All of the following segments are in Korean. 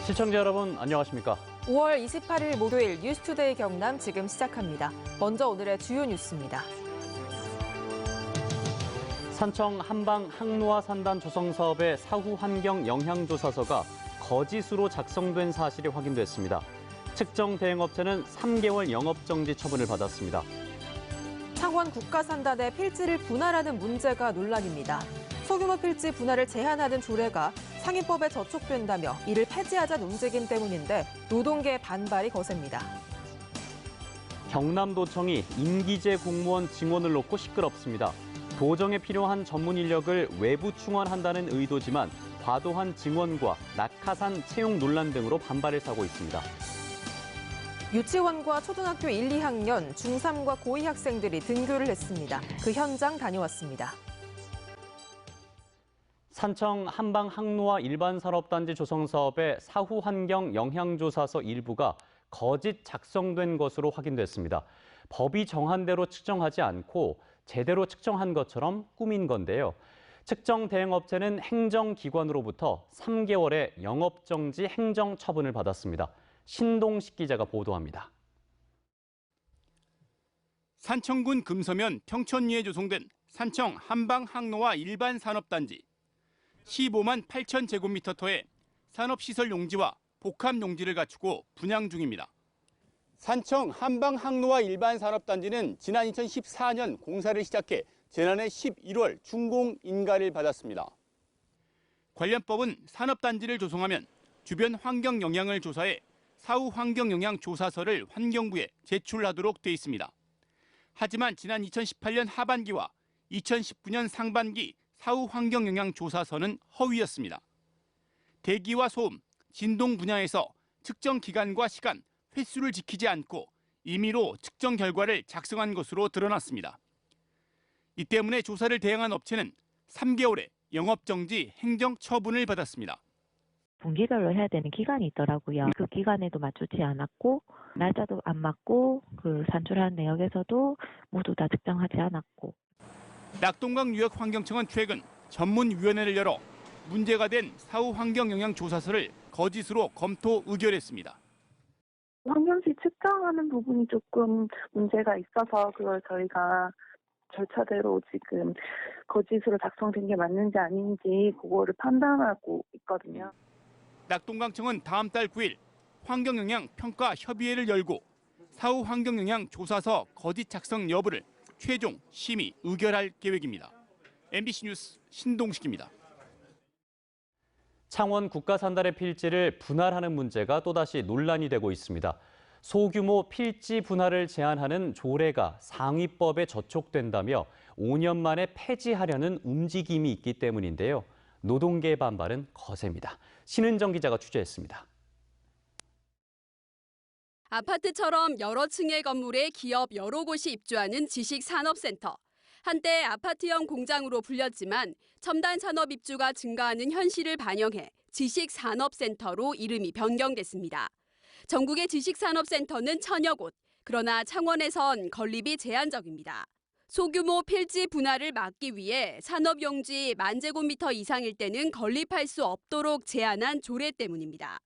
시청자 여러분 안녕하십니까? 5월 28일 목요일 뉴스투데이 경남 지금 시작합니다. 먼저 오늘의 주요 뉴스입니다. 산청 한방 항로화 산단 조성 사업의 사후 환경 영향조사서가 거짓으로 작성된 사실이 확인됐습니다. 측정 대행업체는 3개월 영업정지 처분을 받았습니다. 창원 국가산단의 필지를 분할하는 문제가 논란입니다. 소규모 필지 분할을 제한하는 조례가 상위법에 저촉된다며 이를 폐지하자는 움직임 때문인데 노동계의 반발이 거셉니다. 경남도청이 임기제 공무원 증원을 놓고 시끄럽습니다. 도정에 필요한 전문 인력을 외부 충원한다는 의도지만 과도한 증원과 낙하산 채용 논란 등으로 반발을 사고 있습니다. 유치원과 초등학교 1, 2학년, 중3과 고2 학생들이 등교를 했습니다. 그 현장 다녀왔습니다. 산청 한방 항로화 일반산업단지 조성 사업의 사후 환경 영향조사서 일부가 거짓 작성된 것으로 확인됐습니다. 법이 정한 대로 측정하지 않고 제대로 측정한 것처럼 꾸민 건데요. 측정 대행업체는 행정기관으로부터 3개월의 영업정지 행정처분을 받았습니다. 신동식 기자가 보도합니다. 산청군 금서면 평촌리에 조성된 산청 한방 항로화 일반산업단지. 15만 8천 제곱미터터의 산업시설 용지와 복합 용지를 갖추고 분양 중입니다. 산청 한방 항로화 일반산업단지는 지난 2014년 공사를 시작해 지난해 11월 준공 인가를 받았습니다. 관련법은 산업단지를 조성하면 주변 환경 영향을 조사해 사후 환경 영향 조사서를 환경부에 제출하도록 돼 있습니다. 하지만 지난 2018년 하반기와 2019년 상반기 사후 환경 영향 조사서는 허위였습니다. 대기와 소음, 진동 분야에서 측정 기간과 시간, 횟수를 지키지 않고 임의로 측정 결과를 작성한 것으로 드러났습니다. 이 때문에 조사를 대행한 업체는 3개월의 영업정지 행정 처분을 받았습니다. 분기별로 해야 되는 기간이 있더라고요. 그 기간에도 맞추지 않았고 날짜도 안 맞고 그 산출한 내역에서도 모두 다 측정하지 않았고. 낙동강유역환경청은 최근 전문위원회를 열어 문제가 된 사후 환경 영향 조사서를 거짓으로 검토 의결했습니다. 환경시 측정하는 부분이 조금 문제가 있어서 그걸 저희가 절차대로 지금 거짓으로 작성된 게 맞는지 아닌지 그거를 판단하고 있거든요. 낙동강청은 다음 달 9일 환경영향 평가 협의회를 열고 사후 환경영향 조사서 거짓 작성 여부를 최종 심의 의결할 계획입니다. MBC 뉴스 신동식입니다. 창원 국가산단의 필지를 분할하는 문제가 또다시 논란이 되고 있습니다. 소규모 필지 분할을 제한하는 조례가 상위법에 저촉된다며 5년 만에 폐지하려는 움직임이 있기 때문인데요. 노동계의 반발은 거셉니다. 신은정 기자가 취재했습니다. 아파트처럼 여러 층의 건물에 기업 여러 곳이 입주하는 지식산업센터. 한때 아파트형 공장으로 불렸지만 첨단 산업 입주가 증가하는 현실을 반영해 지식산업센터로 이름이 변경됐습니다. 전국의 지식산업센터는 1000여 곳, 그러나 창원에선 건립이 제한적입니다. 소규모 필지 분할을 막기 위해 산업용지 10,000제곱미터 이상일 때는 건립할 수 없도록 제한한 조례 때문입니다.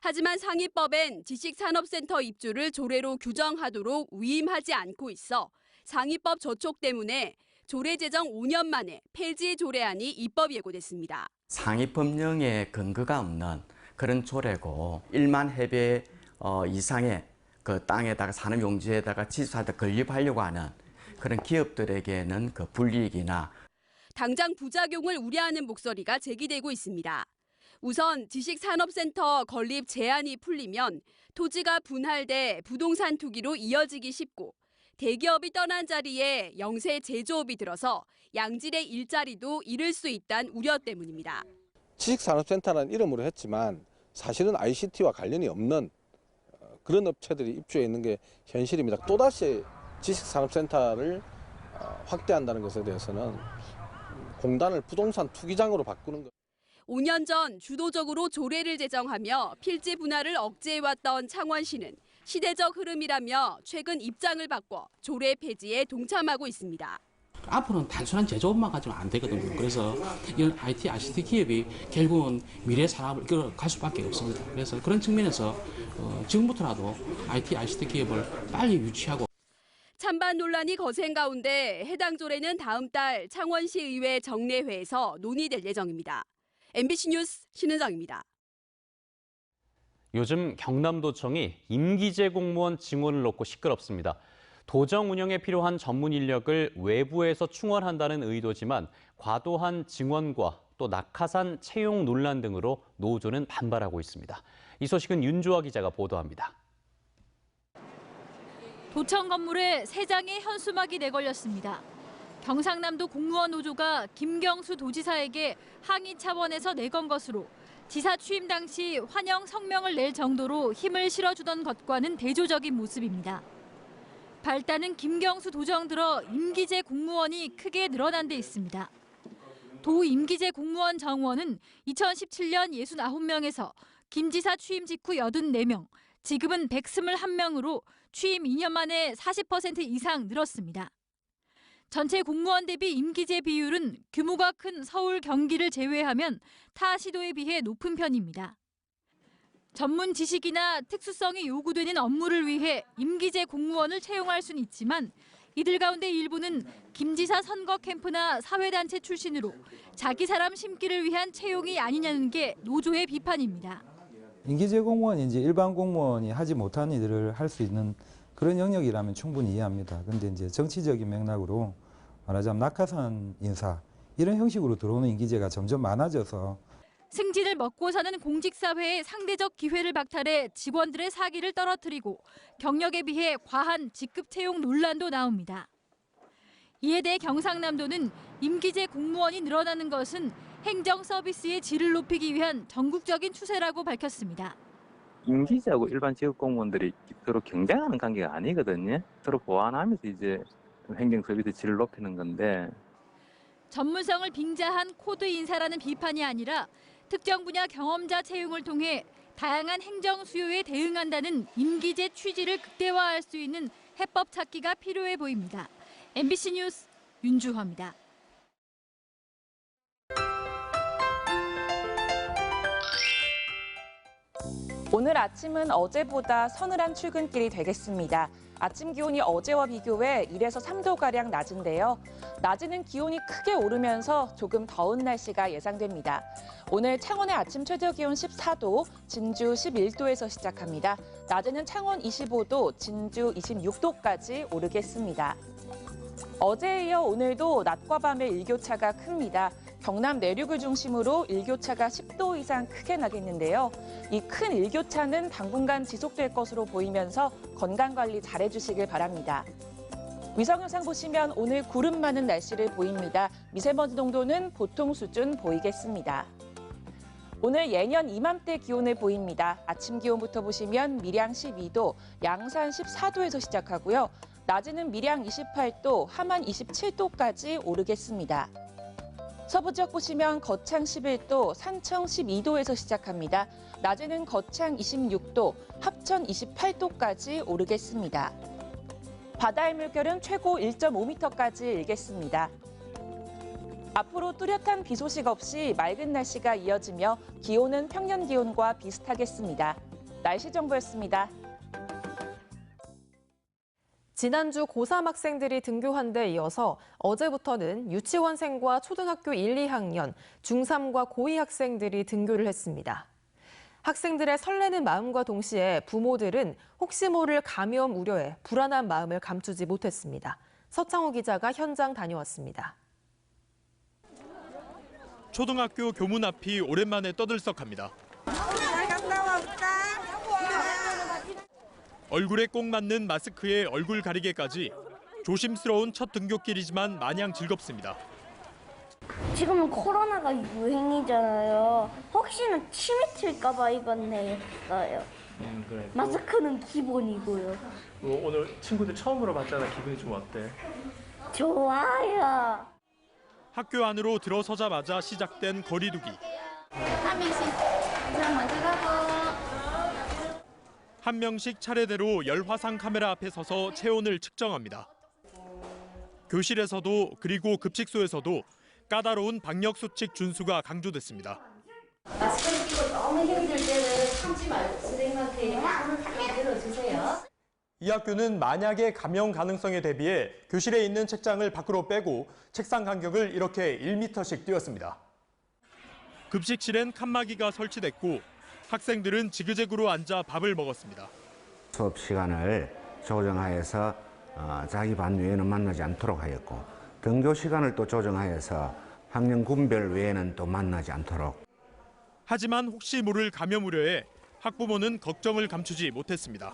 하지만 상위법엔 지식산업센터 입주를 조례로 규정하도록 위임하지 않고 있어 상위법 저촉 때문에 조례 제정 5년 만에 폐지 조례안이 입법 예고됐습니다. 상위 법령에 근거가 없는 그런 조례고 1만 해배 이상의 그 땅에다가 산업용지에다가 지식산업센터 건립하려고 하는 그런 기업들에게는 그 불이익이나 당장 부작용을 우려하는 목소리가 제기되고 있습니다. 우선 지식산업센터 건립 제한이 풀리면 토지가 분할돼 부동산 투기로 이어지기 쉽고 대기업이 떠난 자리에 영세 제조업이 들어서 양질의 일자리도 잃을 수 있다는 우려 때문입니다. 지식산업센터라는 이름으로 했지만 사실은 ICT와 관련이 없는 그런 업체들이 입주해 있는 게 현실입니다. 또다시 지식산업센터를 확대한다는 것에 대해서는 공단을 부동산 투기장으로 바꾸는 것. 5년 전 주도적으로 조례를 제정하며 필지 분할을 억제해왔던 창원시는 시대적 흐름이라며 최근 입장을 바꿔 조례 폐지에 동참하고 있습니다. 앞으로는 단순한 제조업만 가지면 안 되거든요. 그래서 이런 IT, ICT 기업이 결국은 미래 산업을 이끌어갈 수밖에 없습니다. 그래서 그런 측면에서 지금부터라도 IT, ICT 기업을 빨리 유치하고 찬반 논란이 거센 가운데 해당 조례는 다음 달 창원시 의회 정례회에서 논의될 예정입니다. MBC 뉴스 신은정입니다. 요즘 경남도청이 임기제 공무원 증원을 놓고 시끄럽습니다. 도청 운영에 필요한 전문 인력을 외부에서 충원한다는 의도지만 과도한 증원과 또 낙하산 채용 논란 등으로 노조는 반발하고 있습니다. 이 소식은 윤주아 기자가 보도합니다. 도청 건물에 3장의 현수막이 내걸렸습니다. 경상남도 공무원 노조가 김경수 도지사에게 항의 차원에서 내건 것으로 지사 취임 당시 환영 성명을 낼 정도로 힘을 실어주던 것과는 대조적인 모습입니다. 발단은 김경수 도정 들어 임기제 공무원이 크게 늘어난 데 있습니다. 도 임기제 공무원 정원은 2017년 69명에서 김 지사 취임 직후 84명, 지금은 121명으로 취임 2년 만에 40% 이상 늘었습니다. 전체 공무원 대비 임기제 비율은 규모가 큰 서울, 경기를 제외하면 타 시도에 비해 높은 편입니다. 전문 지식이나 특수성이 요구되는 업무를 위해 임기제 공무원을 채용할 수는 있지만 이들 가운데 일부는 김 지사 선거 캠프나 사회단체 출신으로 자기 사람 심기를 위한 채용이 아니냐는 게 노조의 비판입니다. 임기제 공무원이 이제 일반 공무원이 하지 못하는 일을 할 수 있는 그런 영역이라면 충분히 이해합니다. 그런데 이제 정치적인 맥락으로 말하자면 낙하산 인사 이런 형식으로 들어오는 임기제가 점점 많아져서 승진을 먹고 사는 공직사회의 상대적 기회를 박탈해 직원들의 사기를 떨어뜨리고 경력에 비해 과한 직급 채용 논란도 나옵니다. 이에 대해 경상남도는 임기제 공무원이 늘어나는 것은 행정 서비스의 질을 높이기 위한 전국적인 추세라고 밝혔습니다. 임기제하고 일반 직업 공무원들이 서로 경쟁하는 관계가 아니거든요. 서로 보완하면서 이제 행정 서비스 질을 높이는 건데. 전문성을 빙자한 코드 인사라는 비판이 아니라 특정 분야 경험자 채용을 통해 다양한 행정 수요에 대응한다는 임기제 취지를 극대화할 수 있는 해법 찾기가 필요해 보입니다. MBC 뉴스 윤주화입니다. 오늘 아침은 어제보다 서늘한 출근길이 되겠습니다. 아침 기온이 어제와 비교해 1에서 3도가량 낮은데요. 낮에는 기온이 크게 오르면서 조금 더운 날씨가 예상됩니다. 오늘 창원의 아침 최저 기온 14도, 진주 11도에서 시작합니다. 낮에는 창원 25도, 진주 26도까지 오르겠습니다. 어제에 이어 오늘도 낮과 밤의 일교차가 큽니다. 경남 내륙을 중심으로 일교차가 10도 이상 크게 나겠는데요. 이 큰 일교차는 당분간 지속될 것으로 보이면서 건강관리 잘해주시길 바랍니다. 위성영상 보시면 오늘 구름 많은 날씨를 보입니다. 미세먼지 농도는 보통 수준 보이겠습니다. 오늘 예년 이맘때 기온을 보입니다. 아침 기온부터 보시면 밀양 12도, 양산 14도에서 시작하고요. 낮에는 밀양 28도, 함안 27도까지 오르겠습니다. 서부 지역 보시면 거창 11도, 산청 12도에서 시작합니다. 낮에는 거창 26도, 합천 28도까지 오르겠습니다. 바다의 물결은 최고 1.5m까지 일겠습니다. 앞으로 뚜렷한 비 소식 없이 맑은 날씨가 이어지며 기온은 평년 기온과 비슷하겠습니다. 날씨 정보였습니다. 지난주 고3 학생들이 등교한 데 이어서 어제부터는 유치원생과 초등학교 1, 2학년, 중3과 고2 학생들이 등교를 했습니다. 학생들의 설레는 마음과 동시에 부모들은 혹시 모를 감염 우려에 불안한 마음을 감추지 못했습니다. 서창호 기자가 현장 다녀왔습니다. 초등학교 교문 앞이 오랜만에 떠들썩합니다. 얼굴에 꼭 맞는 마스크에 얼굴 가리개까지 조심스러운 첫 등교길이지만 마냥 즐겁습니다. 지금은 코로나가 유행이잖아요. 혹시나 침이 튈까 봐 입었네요. 그래. 마스크는 기본이고요. 오늘 친구들 처음으로 봤잖아. 기분이 좀 어때? 좋아요. 학교 안으로 들어서자마자 시작된 거리두기. 한 명씩 먼저 가고. 한 명씩 차례대로 열화상 카메라 앞에 서서 체온을 측정합니다. 교실에서도 그리고 급식소에서도 까다로운 방역 수칙 준수가 강조됐습니다. 마스크를 끼고 너무 힘들 때는 참지 말고 선생님한테 손을 탁 들어주세요. 이 학교는 만약의 감염 가능성에 대비해 교실에 있는 책장을 밖으로 빼고 책상 간격을 이렇게 1m씩 띄웠습니다. 급식실엔 칸막이가 설치됐고 학생들은 지그재그로 앉아 밥을 먹었습니다. 수업 시간을 조정하여서 자기 반 외에는 만나지 않도록 하였고 등교 시간을 또 조정하여서 학년 군별 외에는 또 만나지 않도록. 하지만 혹시 모를 감염 우려에 학부모는 걱정을 감추지 못했습니다.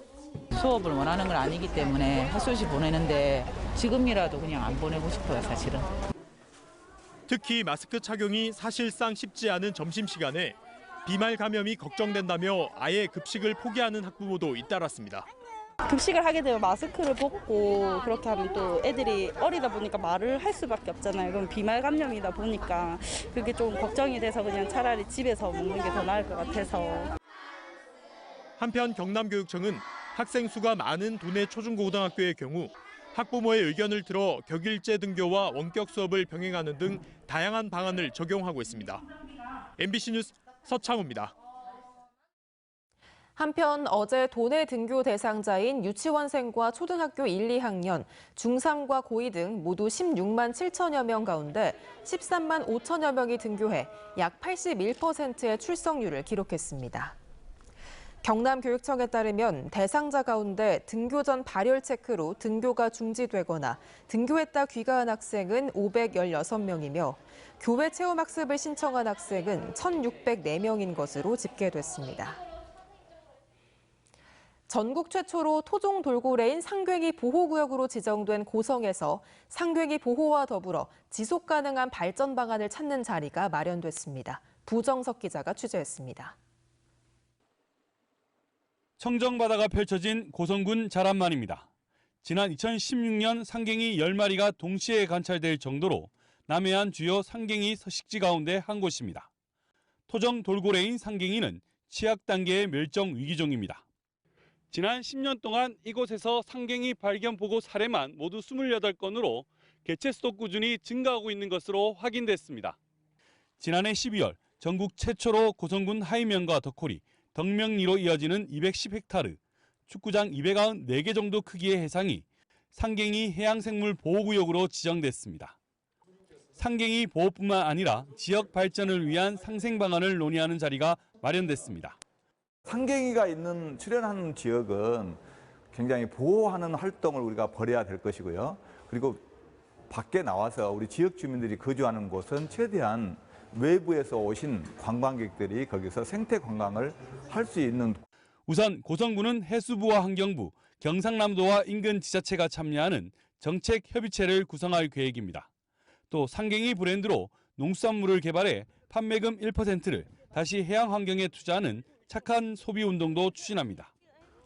수업을 원하는 건 아니기 때문에 하수시 보내는데 지금이라도 그냥 안 보내고 싶어요, 사실은. 특히 마스크 착용이 사실상 쉽지 않은 점심시간에 비말 감염이 걱정된다며 아예 급식을 포기하는 학부모도 잇따랐습니다. 급식을 하게 되면 마스크를 벗고 그렇게 하면 또 애들이 어리다 보니까 말을 할 수밖에 없잖아요. 그럼 비말 감염이다 보니까 그게 좀 걱정이 돼서 그냥 차라리 집에서 먹는 게 더 나을 것 같아서. 한편 경남교육청은 학생 수가 많은 도내 초중고등학교의 경우 학부모의 의견을 들어 격일제 등교와 원격 수업을 병행하는 등 다양한 방안을 적용하고 있습니다. MBC 뉴스 서창우입니다. 한편 어제 도내 등교 대상자인 유치원생과 초등학교 1, 2학년, 중3과 고2 등 모두 16만 7천여 명 가운데 13만 5천여 명이 등교해 약 81%의 출석률을 기록했습니다. 경남교육청에 따르면 대상자 가운데 등교 전 발열 체크로 등교가 중지되거나 등교했다 귀가한 학생은 516명이며 교외 체험학습을 신청한 학생은 1,604명인 것으로 집계됐습니다. 전국 최초로 토종 돌고래인 상괭이 보호구역으로 지정된 고성에서 상괭이 보호와 더불어 지속 가능한 발전 방안을 찾는 자리가 마련됐습니다. 부정석 기자가 취재했습니다. 청정바다가 펼쳐진 고성군 자란만입니다. 지난 2016년 상괭이 10마리가 동시에 관찰될 정도로 남해안 주요 상괭이 서식지 가운데 한 곳입니다. 토종 돌고래인 상괭이는 취약 단계의 멸종 위기종입니다. 지난 10년 동안 이곳에서 상괭이 발견 보고 사례만 모두 28건으로 개체 수도 꾸준히 증가하고 있는 것으로 확인됐습니다. 지난해 12월 전국 최초로 고성군 하이면과 덕호리, 덕명리로 이어지는 210헥타르, 축구장 294개 정도 크기의 해상이 상괭이 해양생물 보호구역으로 지정됐습니다. 상괭이 보호뿐만 아니라 지역 발전을 위한 상생 방안을 논의하는 자리가 마련됐습니다. 상괭이가 출현하는 지역은 굉장히 보호하는 활동을 우리가 벌여야 될 것이고요. 그리고 밖에 나와서 우리 지역 주민들이 거주하는 곳은 최대한 외부에서 오신 관광객들이 거기서 생태 관광을 할 수 있는. 우선 고성군은 해수부와 환경부, 경상남도와 인근 지자체가 참여하는 정책 협의체를 구성할 계획입니다. 또 상괭이 브랜드로 농수산물을 개발해 판매금 1%를 다시 해양 환경에 투자하는 착한 소비 운동도 추진합니다.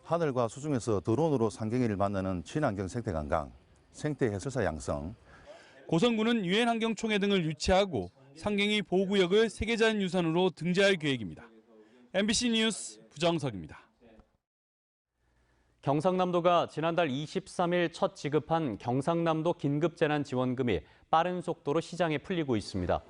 하늘과 수중에서 드론으로 상괭이를 만나는 친환경 생태 관광, 생태 해설사 양성. 고성군은 유엔 환경총회 등을 유치하고 상괭이 보호구역을 세계자연유산으로 등재할 계획입니다. MBC 뉴스 부정석입니다. 경상남도가 지난달 23일 첫 지급한 경상남도 긴급재난지원금이 빠른 속도로 시장에 풀리고 있습니다.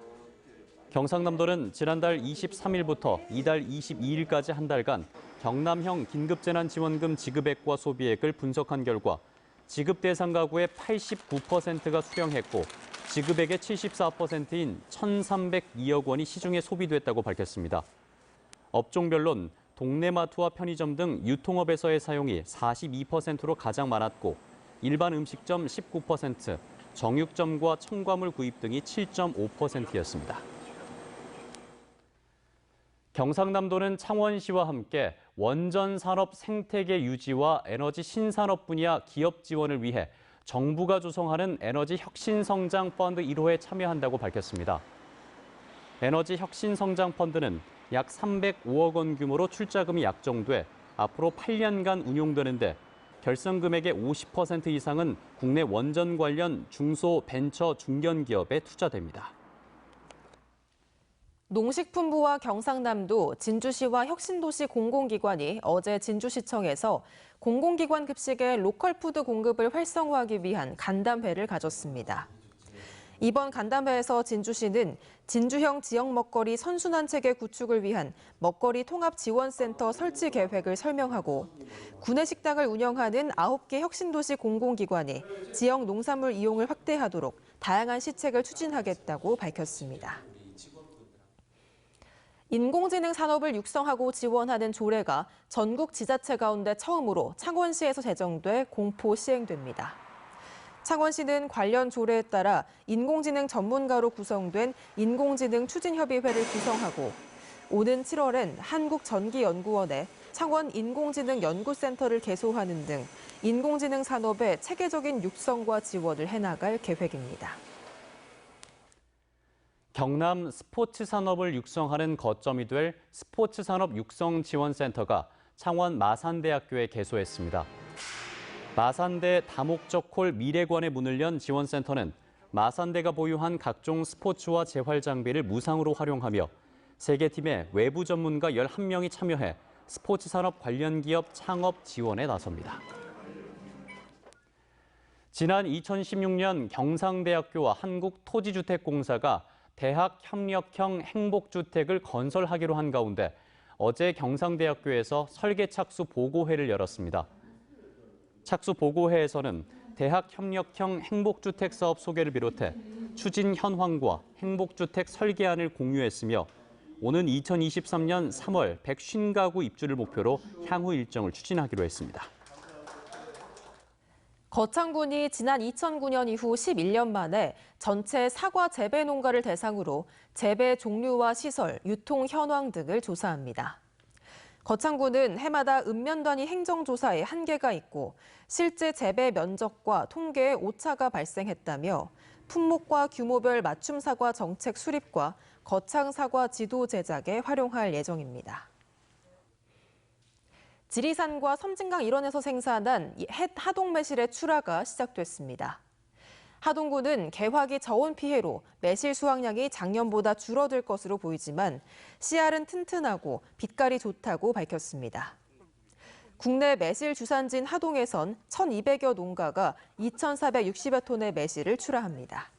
경상남도는 지난달 23일부터 이달 22일까지 한 달간 경남형 긴급재난지원금 지급액과 소비액을 분석한 결과 지급 대상 가구의 89%가 수령했고 지급액의 74%인 1,302억 원이 시중에 소비됐다고 밝혔습니다. 업종별론 동네마트와 편의점 등 유통업에서의 사용이 42%로 가장 많았고 일반 음식점 19%, 정육점과 첨가물 구입 등이 7.5%였습니다. 경상남도는 창원시와 함께 원전 산업 생태계 유지와 에너지 신산업 분야 기업 지원을 위해 정부가 조성하는 에너지 혁신성장 펀드 1호에 참여한다고 밝혔습니다. 에너지 혁신성장 펀드는 약 305억 원 규모로 출자금이 약정돼 앞으로 8년간 운용되는데 결성 금액의 50% 이상은 국내 원전 관련 중소 벤처 중견 기업에 투자됩니다. 농식품부와 경상남도, 진주시와 혁신도시 공공기관이 어제 진주시청에서 공공기관 급식의 로컬푸드 공급을 활성화하기 위한 간담회를 가졌습니다. 이번 간담회에서 진주시는 진주형 지역 먹거리 선순환 체계 구축을 위한 먹거리 통합 지원센터 설치 계획을 설명하고 구내식당을 운영하는 9개 혁신도시 공공기관이 지역 농산물 이용을 확대하도록 다양한 시책을 추진하겠다고 밝혔습니다. 인공지능 산업을 육성하고 지원하는 조례가 전국 지자체 가운데 처음으로 창원시에서 제정돼 공포 시행됩니다. 창원시는 관련 조례에 따라 인공지능 전문가로 구성된 인공지능 추진협의회를 구성하고 오는 7월엔 한국전기연구원에 창원 인공지능 연구센터를 개소하는 등 인공지능 산업의 체계적인 육성과 지원을 해나갈 계획입니다. 경남 스포츠 산업을 육성하는 거점이 될 스포츠 산업 육성 지원센터가 창원 마산대학교에 개소했습니다. 마산대 다목적홀 미래관에 문을 연 지원센터는 마산대가 보유한 각종 스포츠와 재활 장비를 무상으로 활용하며 3개 팀의 외부 전문가 11명이 참여해 스포츠 산업 관련 기업 창업 지원에 나섭니다. 지난 2016년 경상대학교와 한국토지주택공사가 대학 협력형 행복주택을 건설하기로 한 가운데 어제 경상대학교에서 설계 착수 보고회를 열었습니다. 착수 보고회에서는 대학 협력형 행복주택 사업 소개를 비롯해 추진 현황과 행복주택 설계안을 공유했으며 오는 2023년 3월 150가구 입주를 목표로 향후 일정을 추진하기로 했습니다. 거창군이 지난 2009년 이후 11년 만에 전체 사과 재배 농가를 대상으로 재배 종류와 시설, 유통 현황 등을 조사합니다. 거창군은 해마다 읍면 단위 행정조사에 한계가 있고 실제 재배 면적과 통계에 오차가 발생했다며 품목과 규모별 맞춤 사과 정책 수립과 거창 사과 지도 제작에 활용할 예정입니다. 지리산과 섬진강 일원에서 생산한 햇 하동 매실의 출하가 시작됐습니다. 하동군은 개화기 저온 피해로 매실 수확량이 작년보다 줄어들 것으로 보이지만 씨알은 튼튼하고 빛깔이 좋다고 밝혔습니다. 국내 매실 주산지인 하동에선 1,200여 농가가 2,460여 톤의 매실을 출하합니다.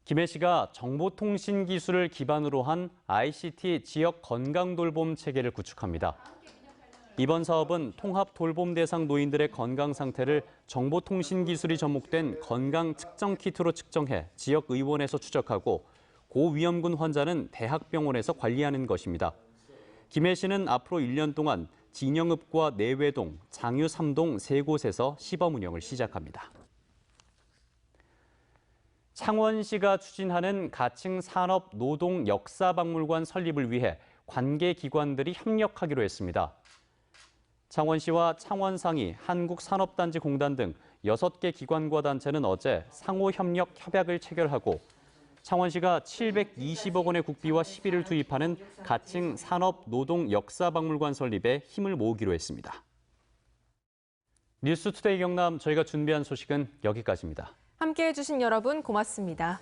김해 시가 정보통신 기술을 기반으로 한 ICT 지역 건강 돌봄 체계를 구축합니다. 이번 사업은 통합 돌봄 대상 노인들의 건강 상태를 정보통신 기술이 접목된 건강 측정 키트로 측정해 지역 의원에서 추적하고 고위험군 환자는 대학병원에서 관리하는 것입니다. 김해시는 앞으로 1년 동안 진영읍과 내외동, 장유 3동 3곳에서 시범 운영을 시작합니다. 창원시가 추진하는 가칭 산업 노동 역사박물관 설립을 위해 관계 기관들이 협력하기로 했습니다. 창원시와 창원상이 한국산업단지공단 등 6개 기관과 단체는 어제 상호 협력 협약을 체결하고 창원시가 720억 원의 국비와 시비를 투입하는 가칭 산업 노동 역사박물관 설립에 힘을 모으기로 했습니다. 뉴스투데이 경남 저희가 준비한 소식은 여기까지입니다. 함께해 주신 여러분 고맙습니다.